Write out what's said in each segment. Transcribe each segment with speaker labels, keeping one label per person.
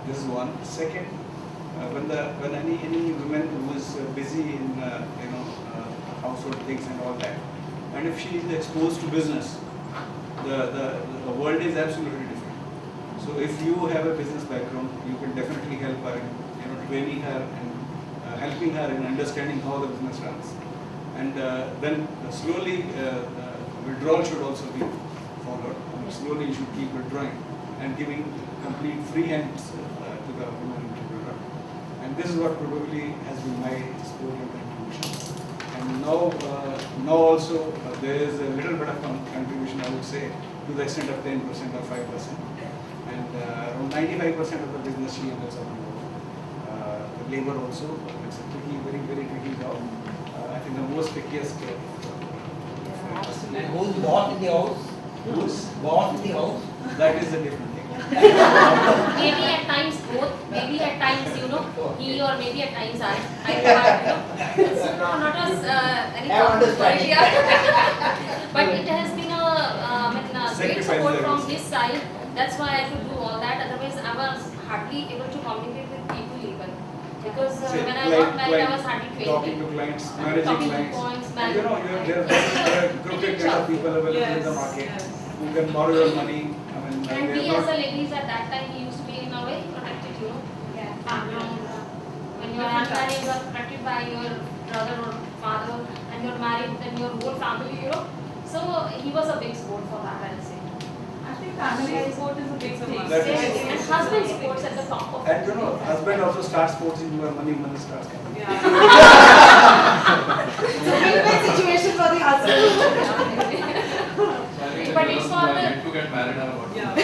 Speaker 1: This is one. Second, when any woman who is busy in household things and all that, and if she is exposed to business, the world is absolutely different. So if you have a business background, you can definitely help her in training her and helping her in understanding how the business runs. And then slowly withdrawal should also be followed. Slowly you should keep withdrawing and giving complete free hands to the woman entrepreneur. And this is what probably has been my support and contribution. And now also there is a little bit of contribution, I would say, to the extent of 10% or 5%. And around 95% of the business she handles on her own. The labor also, it's a tricky, very, very tricky job. I think the most trickiest.
Speaker 2: And who's boss in the house?
Speaker 1: Who's
Speaker 2: Boss in the house?
Speaker 1: that is a different thing.
Speaker 3: Maybe at times both, maybe at times, he or maybe at times I it's not as any
Speaker 2: understanding.
Speaker 3: but it has been a great support from his side. That's why I could do all that. Otherwise, I was hardly able to communicate with people even. Because when I got married, I was hardly
Speaker 1: talking to clients, managing
Speaker 3: talking to
Speaker 1: clients.
Speaker 3: clients,
Speaker 1: And there are crooked kind of people available in the market who can borrow your money.
Speaker 3: And we as a ladies at that time, we used to be in a very protected, background. When you are unmarried, you are protected by your brother or father, and you're married, then your whole family, So he was a big support for that, I'll say.
Speaker 4: I think family support is a big thing.
Speaker 3: And husband supports at the top of it.
Speaker 1: And husband also starts forcing your money starts coming.
Speaker 4: Yeah.
Speaker 5: It's a win-win situation for the husband.
Speaker 3: But it's for the
Speaker 6: to get married or what?
Speaker 4: Yeah.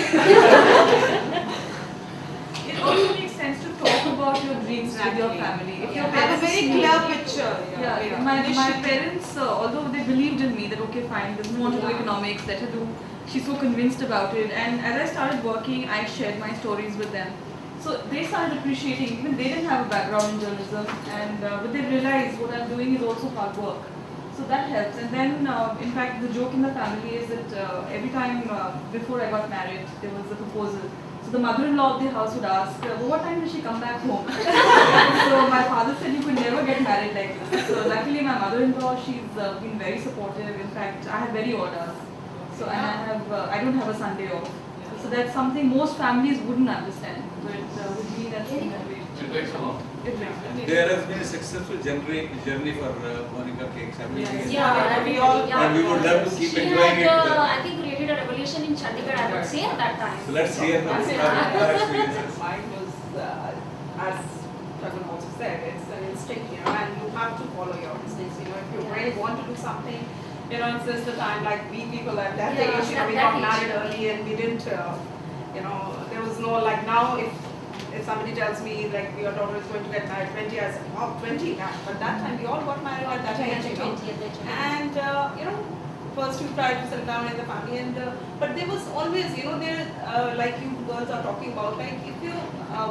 Speaker 4: It also makes sense to talk about your dreams with your family. If your
Speaker 5: Have a
Speaker 4: parents
Speaker 5: very
Speaker 4: knew-
Speaker 5: clear picture.
Speaker 4: Yeah, my parents, although they believed in me that okay, fine, doesn't want to do economics, let her do. She's so convinced about it. And as I started working, I shared my stories with them. So they started appreciating. Even they didn't have a background in journalism, and but they realized what I'm doing is also hard work. So that helps. And then, in fact, the joke in the family is that every time before I got married, there was a proposal. So the mother-in-law of the house would ask, well, what time does she come back home? So my father said you could never get married like this. So luckily my mother-in-law, she's been very supportive. In fact, I have very odd hours. So and I don't have a Sunday off. So that's something most families wouldn't understand. But with me, that's been a great.
Speaker 6: It takes a lot.
Speaker 4: It makes
Speaker 1: There has been a successful journey for Monica Cakes.
Speaker 3: and
Speaker 5: we all-
Speaker 1: And we would love to keep
Speaker 3: she
Speaker 1: enjoying
Speaker 3: had,
Speaker 1: it.
Speaker 3: I think, created a revolution in Chandigarh, I would say, at that time.
Speaker 1: So let's hear from our experiences.
Speaker 5: Mine was, as Jagan also said, it's an instinct, and you have to follow your instincts. If you really want to do something, since the time, like we people at that
Speaker 3: Yeah,
Speaker 5: age,
Speaker 3: at
Speaker 5: we
Speaker 3: that
Speaker 5: got
Speaker 3: age.
Speaker 5: married early and we didn't, there was no, like now, if somebody tells me, like, your daughter is going to get married 20, I said, wow, 20, but that time we all got married at that age, And, first you try to settle down in the family, and but there was always, like you girls are talking about, like if you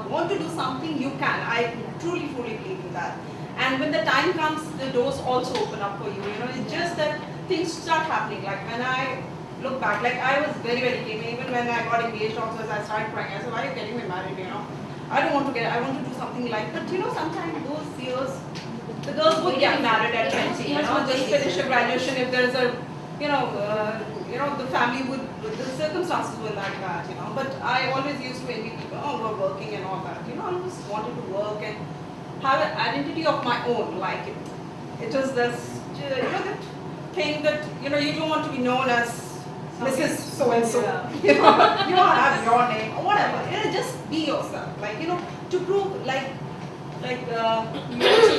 Speaker 5: want to do something, you can. I truly believe in that. And when the time comes, the doors also open up for you. It's just that things start happening. Like when I look back, like I was very, very keen. Even when I got engaged, also I started crying. I said, why are you getting me married? I don't want to I want to do something like. But sometimes those years, the girls would get married at 20. Just finish a graduation if there is a the family the circumstances were like that, But I always used to envy people, who are working and all that. I always wanted to work and have an identity of my own, like it was this, that thing that, you don't want to be known as Mrs. So-and-so. You don't have your name or whatever. Just be yourself, to prove, like you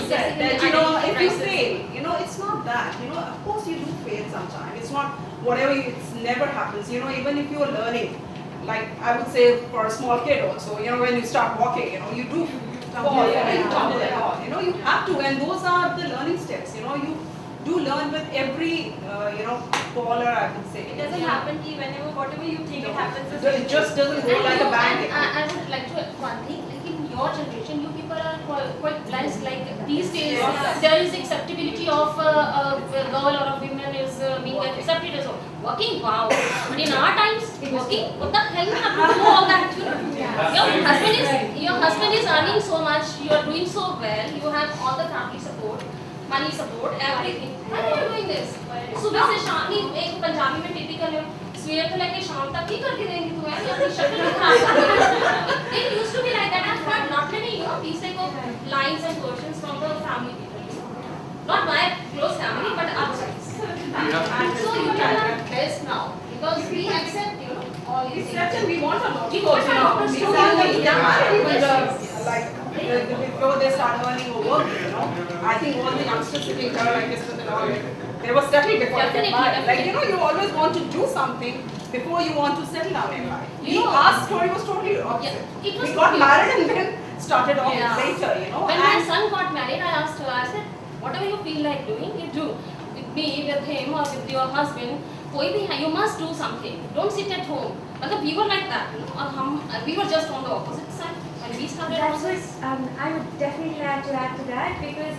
Speaker 5: said, that, if you fail, it's not that, of course you do fail sometimes. It's not whatever, it's never happens, even if you're learning, like I would say for a small kid also, when you start walking, you do fall, you tumble and all, you have to, and those are the learning steps, you do learn with every, faller, I would say.
Speaker 3: It doesn't happen to you whenever, whatever you think it happens.
Speaker 5: It just doesn't go like a bang.
Speaker 3: I would like to add one thing, like in your generation, you people are quite blessed, like these days, there is acceptability of a girl or a woman is being accepted as working, wow. But in our times, working, what the hell happened to all that? Your husband is earning so much, you are doing so well, you have all the family support, money support, everything. Why are you doing this? सुबह से शाम ही एक पंजाबी में typical है, सवेर से लेके शाम तक ही करके देंगी तू है, अपनी शक्ल भी खराब कर देगी. It used to be like that. I've heard not many, these type of lines and versions from the family people. Not my close family, but outside. So you tell her this now, because we accept, all these things.
Speaker 5: Except we want a lot.
Speaker 3: We want a lot of
Speaker 5: Exactly.
Speaker 3: stories.
Speaker 5: Before they start earning or working, I think all the youngsters sitting here, like this, and all, they were settled before they
Speaker 3: Definitely,
Speaker 5: married. Like,
Speaker 3: definitely.
Speaker 5: you always want to do something before you want to settle down in life.
Speaker 3: You know-
Speaker 5: Our story was totally opposite.
Speaker 3: Yeah, it was
Speaker 5: We got
Speaker 3: totally
Speaker 5: married and then started off
Speaker 3: Yeah.
Speaker 5: later,
Speaker 3: When my
Speaker 5: and
Speaker 3: son got married, I asked her, I said, whatever you feel like doing, you do. With me, with him, or with your husband, कोई भी है, you must do something. Don't sit at home. मतलब we were like that, और we were just on the opposite side. When we started
Speaker 6: That's
Speaker 3: houses.
Speaker 6: what I would definitely like to add to that, because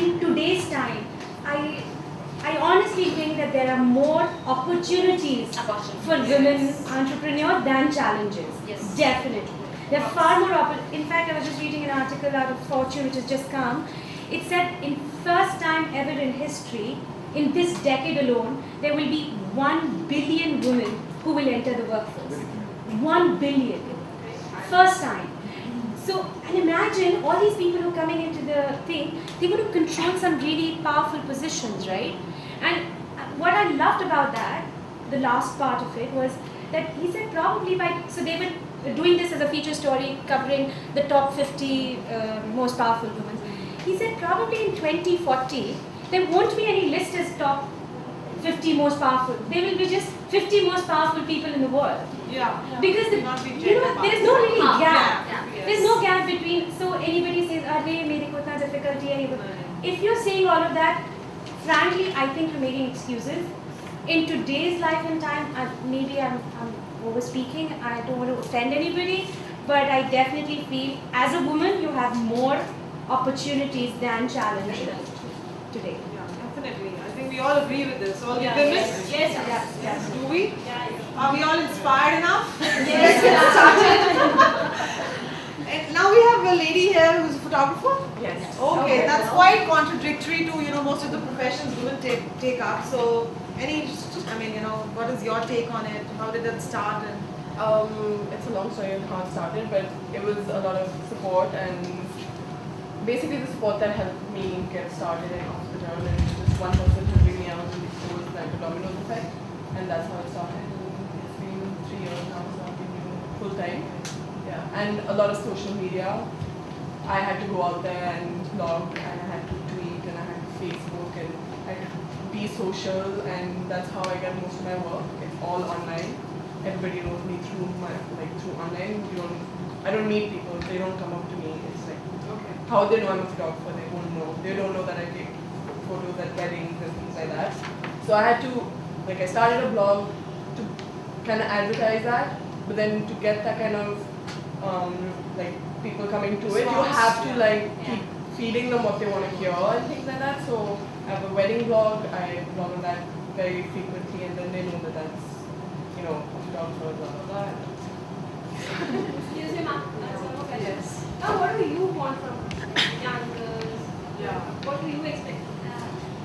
Speaker 6: in today's time, I honestly think that there are more opportunities
Speaker 3: Opportunities.
Speaker 6: for women entrepreneurs than challenges.
Speaker 3: Yes.
Speaker 6: Definitely. There are far more in fact, I was just reading an article out of Fortune which has just come. It said in first time ever in history, in this decade alone, there will be 1 billion women who will enter the workforce. 1 billion. First time. So, and imagine all these people who are coming into the thing, they're going to control some really powerful positions, right? And what I loved about that, the last part of it, was that he said probably so they were doing this as a feature story covering the top 50 most powerful women. He said probably in 2040, there won't be any list as top 50 most powerful. They will be just 50 most powerful people in the world.
Speaker 5: yeah.
Speaker 6: Because
Speaker 5: Not be
Speaker 6: there's no really
Speaker 3: Ah,
Speaker 6: gap.
Speaker 3: yeah, yeah.
Speaker 6: There's no gap between. So anybody says, "Are they making itna difficulty?" If you're saying all of that, frankly, I think you're making excuses. In today's life and time, maybe I'm over speaking. I don't want to offend anybody, but I definitely feel as a woman, you have more opportunities than challenges today.
Speaker 5: Yeah, definitely. I think we all agree with this. All the
Speaker 6: Yeah.
Speaker 5: women.
Speaker 3: Yes,
Speaker 6: Yes.
Speaker 5: Do we?
Speaker 3: Yeah.
Speaker 5: Are we all inspired enough?
Speaker 6: Yes.
Speaker 5: And now we have a lady here who's a photographer.
Speaker 6: Yes.
Speaker 5: Okay, that's quite contradictory to most of the professions women take up. So, what is your take on it? How did it start? And
Speaker 7: It's a long story on how it started, but it was a lot of support and basically the support that helped me get started in hospital, and just one person helping me out, and it was like a dominoes effect, and that's how it started. And it's been 3 years now, so I've been doing it full time. Yeah, and a lot of social media. I had to go out there and blog, and I had to tweet, and I had to Facebook, and I had to be social, and that's how I get most of my work. It's all online. Everybody knows me through online. I don't meet people. They don't come up to me. It's like how they know I'm a photographer. They won't know. They don't know that I take photos at weddings and things like that. So I had to, I started a blog to kind of advertise that, but then to get that kind of people coming to it, you have to keep feeding them what they want to hear and things like that. So I have a wedding blog. I blog on that very frequently, and then they know that that's a photographer, blah blah blah.
Speaker 3: Excuse me, ma'am.
Speaker 5: yes.
Speaker 3: Now, what do you want from young girls?
Speaker 5: Yeah.
Speaker 3: What do you expect?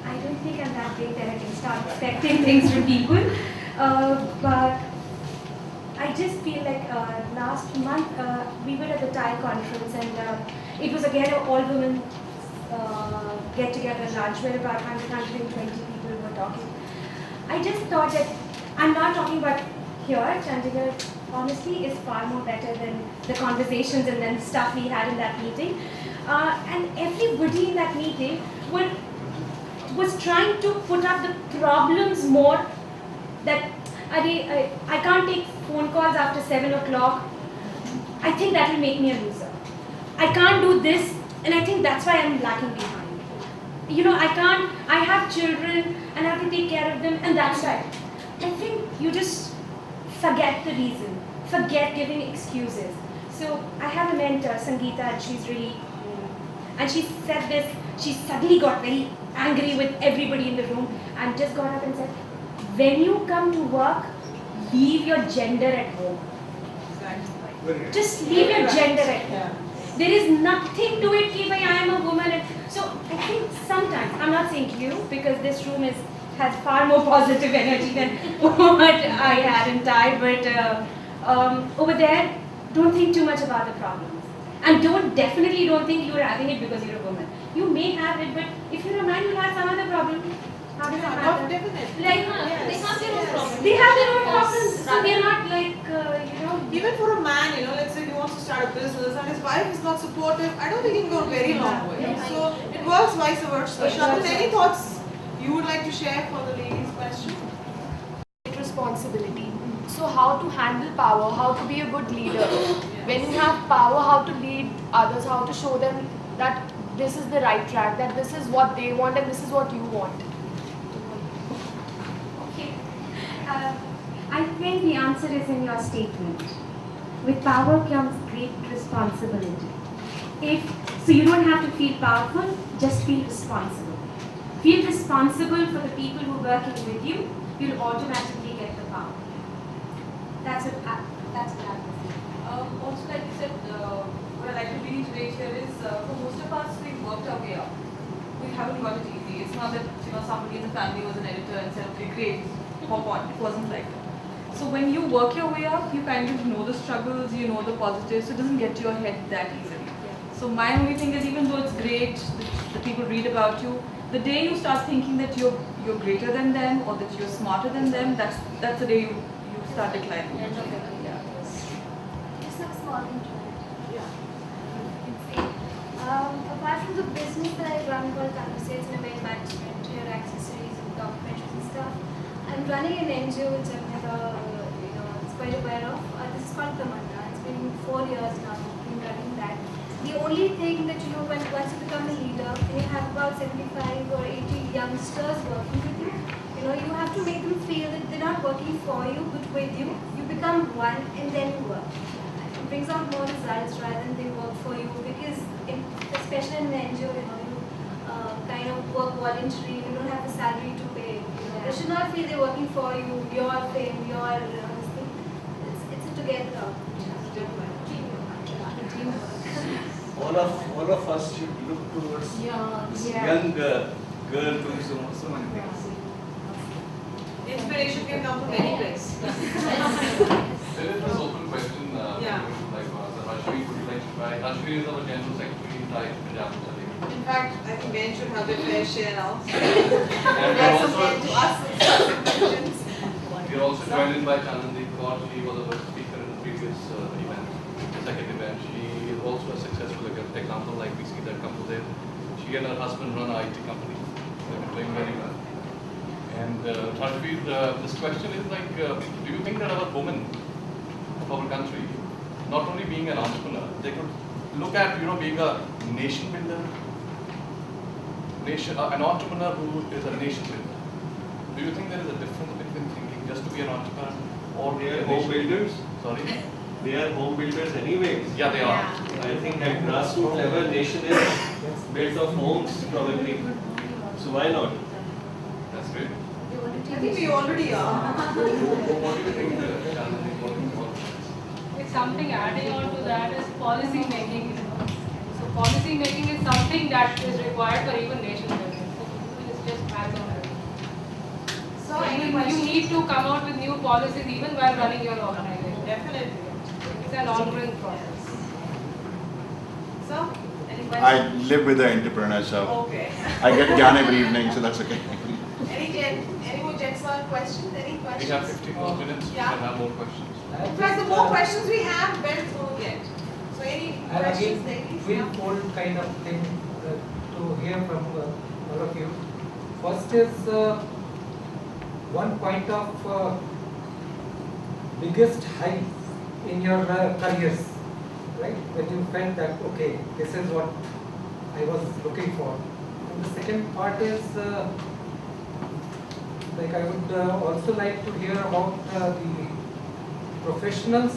Speaker 6: I don't think I'm that big that I can start expecting things from people. But I just feel like last month we were at the Thai conference, and it was again an all women get together lunch where about 120 people were talking. I just thought that I'm not talking about here. Chandigarh honestly is far more better than the conversations and then stuff we had in that meeting. And everybody in that meeting was trying to put up the problems more, that I can't take phone calls after 7 o'clock. I think that will make me a loser. I can't do this, and I think that's why I'm lacking behind. I have children and I have to take care of them, and that's right. I think you just forget the reason, forget giving excuses. So I have a mentor, Sangeeta, and she's really, and she said this, she suddenly got very angry with everybody in the room and just got up and said, when you come to work, leave your gender at home.
Speaker 5: Exactly.
Speaker 1: Very right.
Speaker 6: Just leave your gender at home.
Speaker 5: Yeah.
Speaker 6: There is nothing to it. Ki, bhai, I am a woman. So I think sometimes, I'm not saying you, because this room has far more positive energy than what I had in Thai, but over there, don't think too much about the problems. And definitely don't think you're having it because you're a woman. You may have it, but if you're a man, you'll have some other problem. How does that matter?
Speaker 5: Definitely.
Speaker 6: Like,
Speaker 3: They have their own problems.
Speaker 6: they have their own problems, so they're not like,
Speaker 5: Even for a man, let's say he wants to start a business and his wife is not supportive, I don't think he can go a very long way. So it works vice versa. Shantan, any thoughts you would like to share for the ladies' question?
Speaker 8: Responsibility. So how to handle power, how to be a good leader. When you have power, how to lead others, how to show them that this is the right track, that this is what they want and this is what you want.
Speaker 6: okay. I think the answer is in your statement. With power comes great responsibility. So you don't have to feel powerful, just feel responsible. Feel responsible for the people who are working with you, you'll automatically get the power. That's what I would say.
Speaker 4: Also, like you said, what I'd like to reiterate here is, for most of us, we've worked our way up. We haven't got it easy. It's not that somebody in the family was an editor and said, okay, great, hop on. It wasn't like that. So when you work your way up, you kind of know the struggles, you know the positives, so it doesn't get to your head that easily. So my only thing is, even though it's great that people read about you, the day you start thinking that you're greater than them or that you're smarter than them, that's the day you start declining. Yeah.
Speaker 6: Just a small intro. Apart from the business that I run called Conversates and Event Management, hair accessories and documentaries and stuff, I'm running an NGO which I'm never, it's quite aware of. This is called Tamanna. It's been 4 years now. I've been running that. The only thing that once you become a leader and you have about 75 or 80 youngsters working with you, you have to make them feel that they're not working for you but with you. You become one and then you work. It brings out more results rather than they work for you, because especially in the NGO, you kind of work voluntarily. You don't have a salary to pay. They should not feel they're working for you, your fame, your this thing. It's a together.
Speaker 1: All of us should look towards this young girl doing so many things.
Speaker 5: Inspiration can come from any place.
Speaker 9: There is this open question,
Speaker 5: Yeah.
Speaker 9: like Rashmi, would you like to try? Rashmi is our General Secretary, right?
Speaker 5: In fact, I think men should have their fair share now.
Speaker 9: And
Speaker 5: Like some men to us in certain questions.
Speaker 9: we are also joined in by Chanandeep Kaur. She was our speaker in the previous event, the second event. She is also a successful example, like we see that Composite. She and her husband run an IT company. They've been doing very well. And Rashmi, this question is like, do you think that our women of our country, not only being an entrepreneur, they could look at being a nation builder, an entrepreneur who is a nation builder? Do you think there is a difference between thinking just to be an entrepreneur or
Speaker 10: They are
Speaker 9: a
Speaker 10: home
Speaker 9: nation
Speaker 10: builders.
Speaker 9: Sorry?
Speaker 10: They are home builders anyways.
Speaker 9: Yeah, they are.
Speaker 10: I think at grassroots level, nation is built of homes probably. So why not?
Speaker 9: That's great.
Speaker 5: I think we already are.
Speaker 9: What do you think, Chanandeep?
Speaker 11: It's something adding on to that is policy making. So policy making is something that is required for even nation building. It's just hands on.
Speaker 5: So
Speaker 11: You need to come out with new policies even while running your organization.
Speaker 5: definitely.
Speaker 11: It's an ongoing process.
Speaker 5: So, any
Speaker 12: I
Speaker 5: questions?
Speaker 12: live with the entrepreneur, so
Speaker 5: Okay.
Speaker 12: I get Gyan every evening, so that's okay.
Speaker 5: Any more gents or questions? Any
Speaker 9: We
Speaker 5: questions?
Speaker 9: have 15 more minutes. We
Speaker 5: Yeah.
Speaker 9: can have more questions.
Speaker 5: In fact, the more questions we have, better it's going to get. So any questions, ladies?
Speaker 13: Will
Speaker 5: Yeah.
Speaker 13: poll kind of thing to hear from all of you. First is one point of biggest height in your careers, right? When you felt that, okay, this is what I was looking for. And the second part is, like I would also like to hear about the professional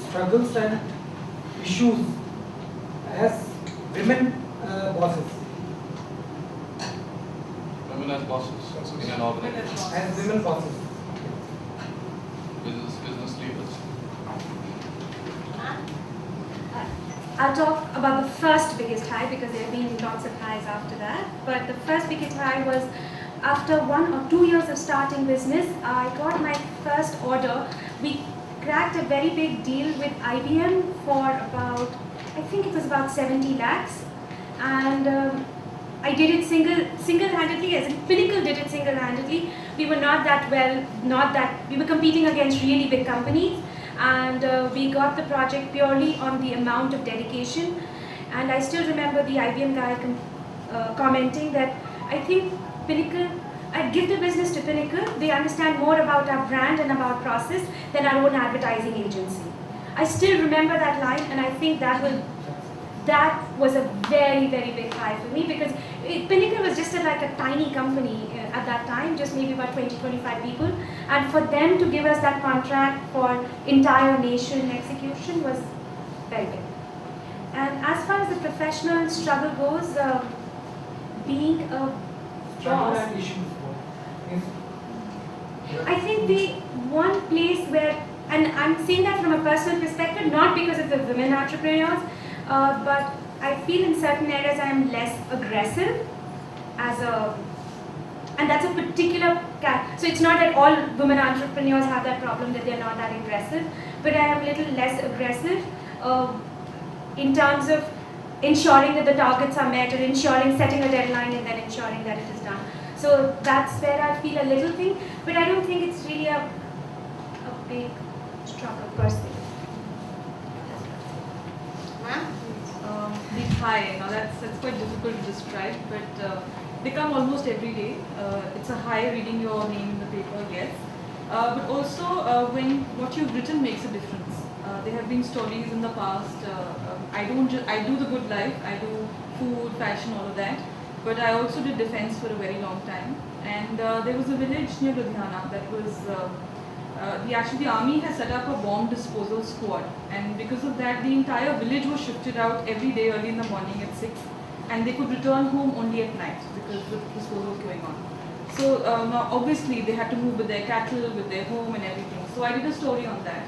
Speaker 13: struggles and issues as women bosses,
Speaker 9: Women as bosses in an organization.
Speaker 13: as women bosses.
Speaker 9: Business leaders.
Speaker 6: I'll talk about the first biggest high because there have been lots of highs after that. But the first biggest high was after 1 or 2 years of starting business, I got my first order. We cracked a very big deal with IBM for about, I think it was about 70 lakhs. And I did it single-handedly, as in Pinnacle did it single-handedly. We were we were competing against really big companies. And we got the project purely on the amount of dedication. And I still remember the IBM guy commenting that I think Pinnacle, I'd give the business to Pinnacle. They understand more about our brand and about process than our own advertising agency. I still remember that line, and I think that was a very, very big high for me because Pinnacle was just like a tiny company at that time, just maybe about 20-25 people. And for them to give us that contract for entire nation execution was very big. And as far as the professional struggle goes, being a boss, I think the one place where, and I'm saying that from a personal perspective, not because of the women entrepreneurs, but I feel in certain areas I am less aggressive and that's a particular so it's not that all women entrepreneurs have that problem that they're not that aggressive, but I am a little less aggressive in terms of ensuring that the targets are met or setting a deadline and then ensuring that it is done. So that's where I feel a little thing, but I don't think it's really a big struggle per se.
Speaker 4: These high, now that's quite difficult to describe, but they come almost every day. It's a high reading your name in the paper, yes. But also when what you've written makes a difference. There have been stories in the past. I do the good life. I do food, fashion, all of that. But I also did defense for a very long time. And there was a village near Ludhiana that was. The army has set up a bomb disposal squad, and because of that the entire village was shifted out every day early in the morning at 6, and they could return home only at night because the disposal was going on. So now obviously they had to move with their cattle, with their home and everything. So I did a story on that,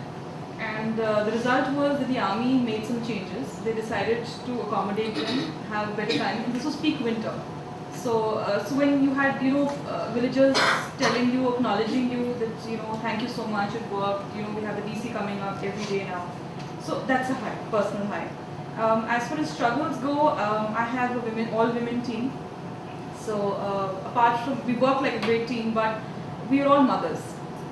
Speaker 4: and the result was that the army made some changes. They decided to accommodate them, have better time, and this was peak winter. So, when you had, villagers telling you, acknowledging you that, thank you so much, it worked, we have the DC coming up every day now. So that's a high, personal high. As far as struggles go, I have a all women team. So apart from, we work like a great team, but we are all mothers.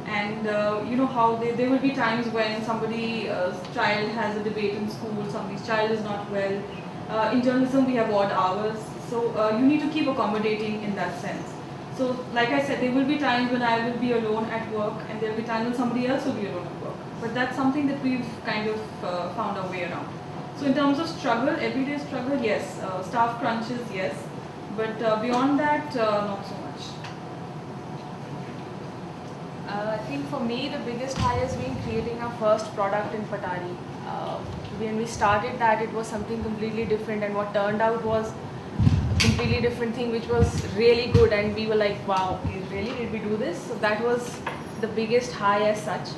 Speaker 4: And you know how there will be times when somebody's child has a debate in school, somebody's child is not well. In journalism, we have odd hours. So you need to keep accommodating in that sense. So like I said, there will be times when I will be alone at work, and there will be times when somebody else will be alone at work. But that's something that we've kind of found our way around. So in terms of struggle, everyday struggle, yes. Staff crunches, yes. But beyond that, not so much.
Speaker 8: I think for me, the biggest high has been creating our first product in Patari. When we started that, it was something completely different, and what turned out was completely different thing, which was really good, and we were like, wow, okay, really, did we do this? So that was the biggest high as such.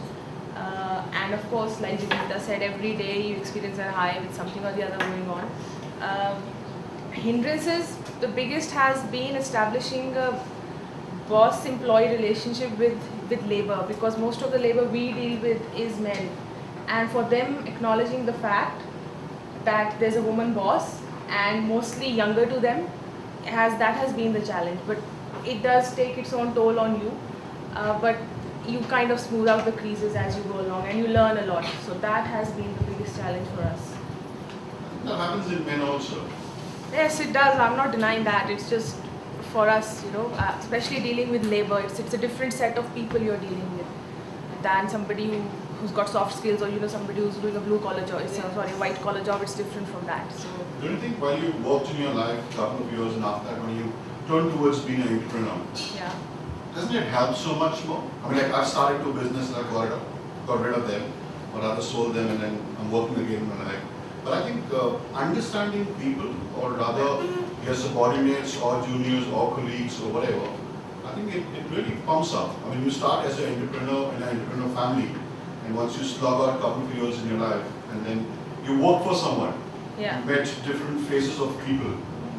Speaker 8: And of course, like Jivita said, every day you experience a high with something or the other going on. Hindrances, the biggest has been establishing a boss-employee relationship with labor, because most of the labor we deal with is men, and for them acknowledging the fact that there's a woman boss and mostly younger to them, that has been the challenge. But it does take its own toll on you, but you kind of smooth out the creases as you go along, and you learn a lot. So that has been the biggest challenge for us.
Speaker 12: That happens in men also.
Speaker 8: Yes, it does. I'm not denying that. It's just for us, especially dealing with labor, it's a different set of people you're dealing with than somebody who's got soft skills, or somebody who's doing a blue collar job. White collar job. It's different from that. So.
Speaker 12: Don't you think while you worked in your life a couple of years and after that, when you turned towards being an entrepreneur,
Speaker 8: yeah,
Speaker 12: doesn't it help so much more? I mean, like I've started two businesses, I got rid of them, or rather sold them, and then I'm working again in my life. But I think understanding people, or rather your subordinates or juniors or colleagues or whatever, I think it really pumps up. I mean, you start as an entrepreneur in an entrepreneur family, and once you slog out a couple of years in your life, and then you work for someone,
Speaker 8: Yeah.
Speaker 12: met different faces of people,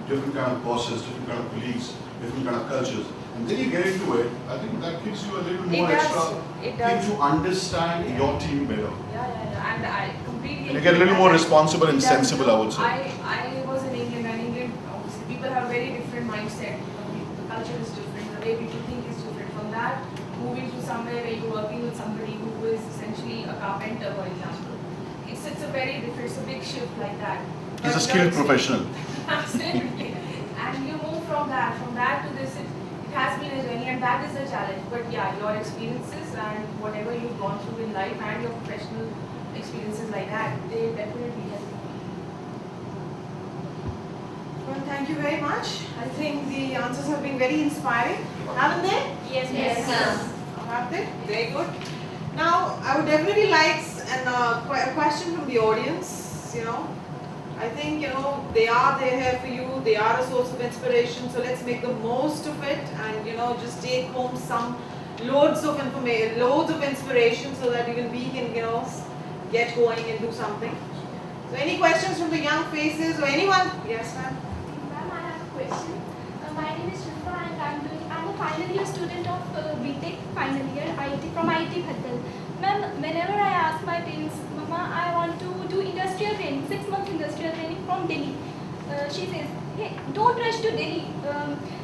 Speaker 12: different kind of bosses, different kind of colleagues, different kind of cultures. And then you get into it, I think that gives you a little more extra thing to understand your team better.
Speaker 8: Yeah. And I completely.
Speaker 12: And you get a little more responsible and
Speaker 8: It does.
Speaker 12: sensible, I would say.
Speaker 8: I was in England, and England, obviously, people have very different mindset. The culture is different, the way people think is different. From that, moving to somewhere where you're working with somebody who is essentially a carpenter, for example, it's a very different, it's a big shift like that.
Speaker 12: He's a
Speaker 8: But
Speaker 12: skilled
Speaker 8: your
Speaker 12: professional.
Speaker 8: Absolutely. And you move from that to this, it has been a journey, and that is the challenge. But yeah, your experiences and whatever you've gone through in life and your professional experiences like that, they definitely help.
Speaker 5: Well, thank you very much. I think the answers have been very inspiring, haven't they?
Speaker 3: Yes,
Speaker 5: Have they? Very good. Now, I would definitely like a question from the audience. I think they are there for you. They are a source of inspiration. So let's make the most of it, and just take home some loads of information, loads of inspiration, so that even we can get going and do something. So any questions from the young faces or anyone? Yes, ma'am.
Speaker 14: Ma'am, I have a question. My name is Shilpa, and I'm a final year student of BTech final year from IIT Bhaddal. Ma'am, whenever I ask my parents, Mama, I want to do industrial training, 6 months industrial training from Delhi. She says, hey, don't rush to Delhi.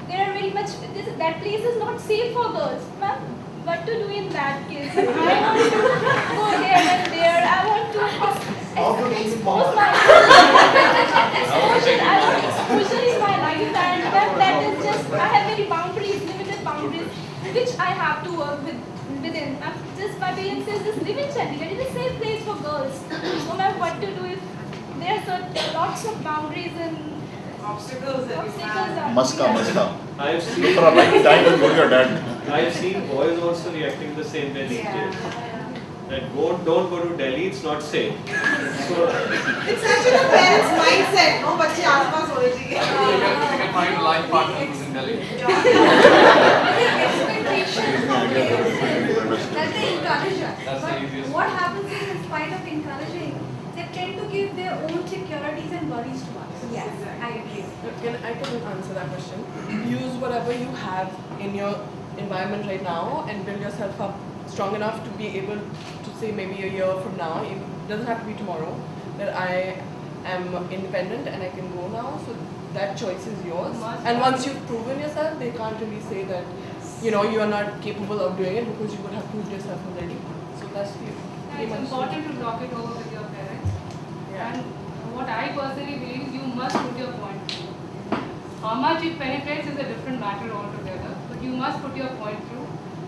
Speaker 14: There are very much, that place is not safe for girls. Ma'am, what to do in that case? I want to go here and there. I want to expose my exposure in my life, and that is just, I have very limited boundaries, which I have to work within. Just my parents says, just live in Chandigarh. It is a safe place for girls. No matter what to do, if there are lots of boundaries and
Speaker 5: obstacles that
Speaker 12: Muska.
Speaker 10: I have seen.
Speaker 12: Look for a right time and go to your dad.
Speaker 10: I have seen boys also reacting the same way these days. That don't go to Delhi, it's not safe. So
Speaker 5: it's actually a parent's mindset, no? बच्चे आसपास होने चाहिए.
Speaker 9: You can find a life partner who's in Delhi.
Speaker 6: That they encourage us.
Speaker 9: That's the
Speaker 6: But
Speaker 9: easiest.
Speaker 6: what happens is, in spite of encouraging, they tend to give their own securities and worries to us. Yes, I agree.
Speaker 7: I can answer that question. Use whatever you have in your environment right now and build yourself up strong enough to be able to say maybe a year from now, it doesn't have to be tomorrow, that I am independent and I can go now. So that choice is yours. And once you've proven yourself, they can't really say that you are not capable of doing it because you would have proved yourself already. So that's the
Speaker 11: It's important to talk it over with your parents. And what I personally believe is you must put your point through. How much it penetrates is a different matter altogether, but you must put your point through.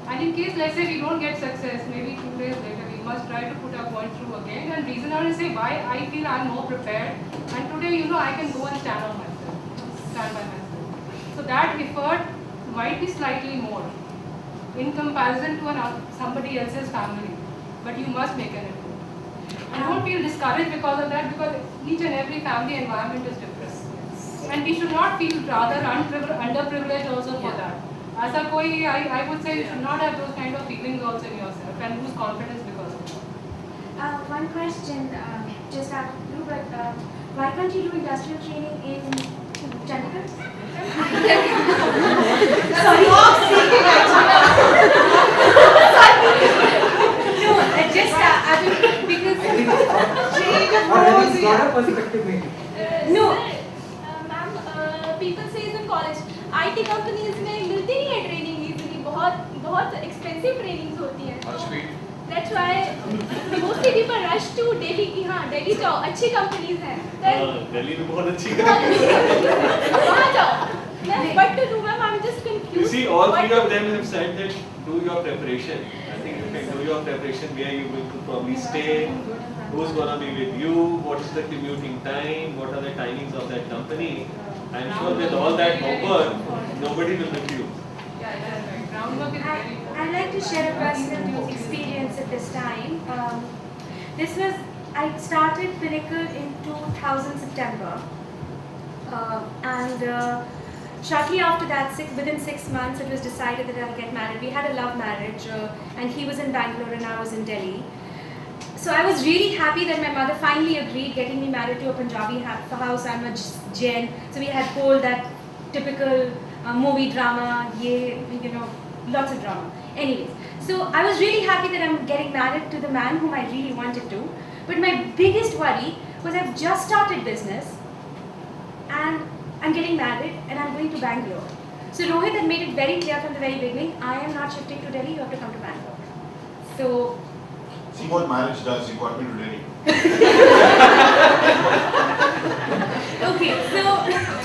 Speaker 11: And in case, let's say we don't get success, maybe 2 days later, we must try to put our point through again and reason out and say why I feel I'm more prepared. And today, I can go and stand on myself, stand by myself. So that effort might be slightly more in comparison to somebody else's family, but you must make an effort. And don't feel discouraged because of that, because each and every family environment is different. And we should not feel rather underprivileged also for that. As a koi, I would say you should not have those kind of feelings also in yourself and lose confidence because of that.
Speaker 6: One question, just out of blue, but why can't you do industrial training in Chandigarh? Sorry. No, just because change of roles.
Speaker 13: Broader perspective maybe.
Speaker 6: No.
Speaker 14: Ma'am, people say in college, IT companies में मिलती नहीं है training easily. बहुत expensive trainings होती हैं. That's why mostly people rush to Delhi कि हाँ Delhi जाओ अच्छी companies हैं.
Speaker 10: Delhi में बहुत अच्छी
Speaker 14: वहाँ जाओ. What to do, ma'am? I'm just confused.
Speaker 10: You see, all three of them have said that do your preparation. I think you can do your preparation where you're going to probably stay, who's going to be with you, what is the commuting time, what are the timings of that company. I'm sure with all that homework, nobody will refuse.
Speaker 6: I'd like to share a personal experience at this time. I started Pinnacle in 2000 September. Shortly after that, within 6 months, it was decided that I'll get married. We had a love marriage, and he was in Bangalore and I was in Delhi. So I was really happy that my mother finally agreed, getting me married to a Punjabi house. I'm a Jain, so we had whole that typical movie drama, lots of drama. Anyways, so I was really happy that I'm getting married to the man whom I really wanted to. But my biggest worry was I've just started business and I'm getting married and I'm going to Bangalore. So Rohit had made it very clear from the very beginning, I am not shifting to Delhi, you have to come to Bangalore. So
Speaker 12: See what marriage does, you got me to Delhi.
Speaker 6: okay, so